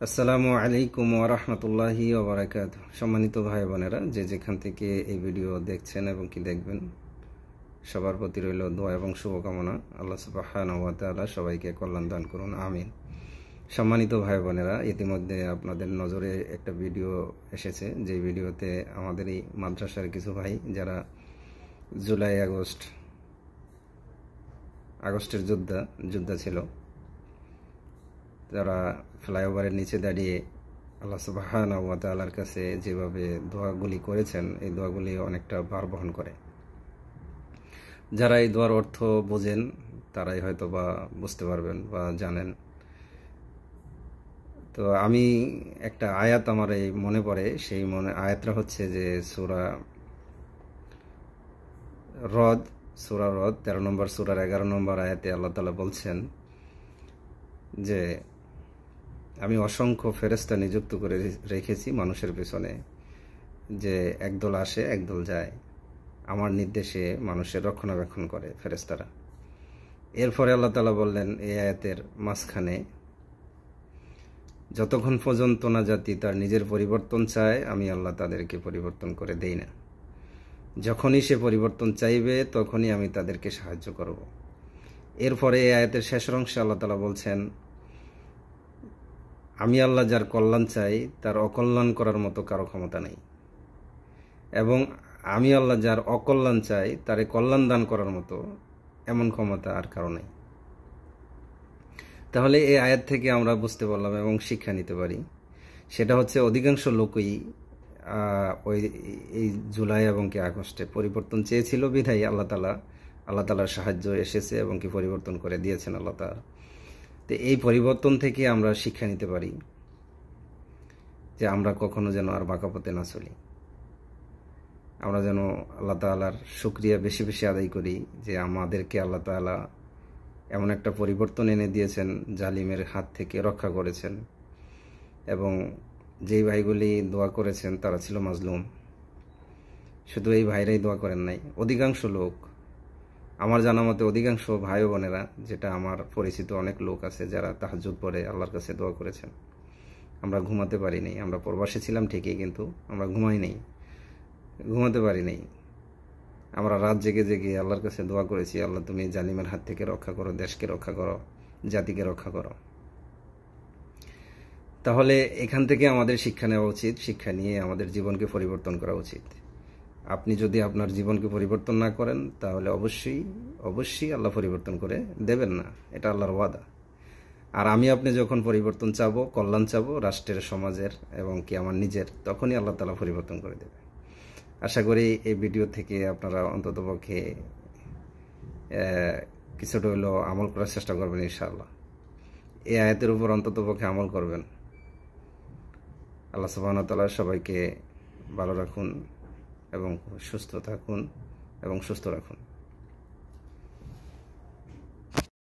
আসসালামু আলাইকুম ওয়া রাহমাতুল্লাহি ওয়া বারাকাতুহু। সম্মানিত ভাই বোনেরা, যে যেখান থেকে এই ভিডিও দেখছেন এবং কি দেখবেন, সবার প্রতি রইল দোয়া এবং শুভকামনা। আল্লাহ সুবহানাহু ওয়া তাআলা সবাইকে কল্যাণ দান করুন, আমিন। সম্মানিত ভাই বোনেরা, ইতিমধ্যে আপনাদের নজরে একটা ভিডিও এসেছে, যে ভিডিওতে আমাদের এই মাদ্রাসার কিছু ভাই যারা জুলাই আগস্টের যোদ্ধা ছিল, যারা ফ্লাইওভারের নিচে দাঁড়িয়ে আল্লাহ সুবহানাহু ওয়া তাআলার কাছে যেভাবে দোয়াগুলি করেছেন, এই দোয়াগুলি অনেকটা ভার বহন করে। যারা এই দোয়ার অর্থ বোঝেন তারাই হয়তো বা বুঝতে পারবেন বা জানেন। তো আমি একটা আয়াত আমার এই মনে পড়ে, সেই আয়াতটা হচ্ছে যে সূরা রদ 13 নম্বর সূরার 11 নম্বর আয়াতে আল্লাহ তাআলা বলছেন যে আমি অসংখ্য ফেরেশতা নিযুক্ত করে রেখেছি মানুষের পেছনে, যে একদল আসে একদল যায়, আমার নির্দেশে মানুষের রক্ষণাবেক্ষণ করে ফেরেশতারা। এরপরে আল্লাহ তাআলা বললেন এই আয়াতের মাঝখানে, যতক্ষণ পর্যন্ত না জাতি তার নিজের পরিবর্তন চায় আমি আল্লাহ তাদেরকে পরিবর্তন করে দেই না, যখনই সে পরিবর্তন চাইবে তখনই আমি তাদেরকে সাহায্য করব। এরপরে এই আয়াতের শেষের অংশে আল্লাহ তাআলা বলছেন, আমি আল্লাহ যার কল্যাণ চাই তার অকল্যাণ করার মতো কারো ক্ষমতা নেই, এবং আমি আল্লাহ যার অকল্যাণ চাই তারে কল্যাণ দান করার মতো এমন ক্ষমতা আর কারো নেই। তাহলে এই আয়াত থেকে আমরা বুঝতে পারলাম এবং শিক্ষা নিতে পারি, সেটা হচ্ছে অধিকাংশ লোকই এই জুলাই এবং কি আগস্টে পরিবর্তন চেয়েছিল বিধায় আল্লাহ তাআলার সাহায্য এসেছে এবং কি পরিবর্তন করে দিয়েছেন আল্লাহ তাআলা। তো এই পরিবর্তন থেকে আমরা শিক্ষা নিতে পারি যে আমরা কখনো যেন আর বাঁকা পথে না চলি, আমরা যেন আল্লাহ তাআলার শুকরিয়া বেশি বেশি আদায় করি যে আমাদেরকে আল্লাহ তাআলা এমন একটা পরিবর্তন এনে দিয়েছেন, জালিমের হাত থেকে রক্ষা করেছেন। এবং যেই ভাইগুলি দোয়া করেছেন তারা ছিল মাজলুম। শুধু এই ভাইরাই দোয়া করেন নাই, অধিকাংশ লোক, আমার জানা মতে অধিকাংশ ভাই বোনেরা, যেটা আমার পরিচিত অনেক লোক আছে যারা তাহাজ্জুদ পড়ে আল্লাহর কাছে দোয়া করেছেন। আমরা ঘুমাতে পারি নাই, আমরা প্রবাসে ছিলাম ঠিকই, কিন্তু আমরা ঘুমাতে পারি নাই। আমরা রাত জেগে জেগে আল্লাহর কাছে দোয়া করেছি, আল্লাহ তুমি জালিমের হাত থেকে রক্ষা করো, দেশকে রক্ষা করো, জাতিকে রক্ষা করো। তাহলে এখান থেকে আমাদের শিক্ষা নেওয়া উচিত, শিক্ষা নিয়ে আমাদের জীবনকে পরিবর্তন করা উচিত। আপনি যদি আপনার জীবনকে পরিবর্তন না করেন তাহলে অবশ্যই আল্লাহ পরিবর্তন করে দেবেন না, এটা আল্লাহর ওয়াদা। আর আমি আপনি যখন পরিবর্তন চাবো, কল্যাণ চাবো রাষ্ট্রের, সমাজের এবং কি আমার নিজের, তখনই আল্লাহ তাআলা পরিবর্তন করে দেবে। আশা করি এই ভিডিও থেকে আপনারা অন্ততপক্ষে কিছুটা হলেও আমল করার চেষ্টা করবেন ইনশাআল্লাহ। এই আয়াতের উপর অন্ততপক্ষে আমল করবেন। আল্লাহ সুবহানাহু ওয়া তাআলা সবাইকে ভালো রাখুন এবং সুস্থ থাকুন এবং সুস্থ রাখুন।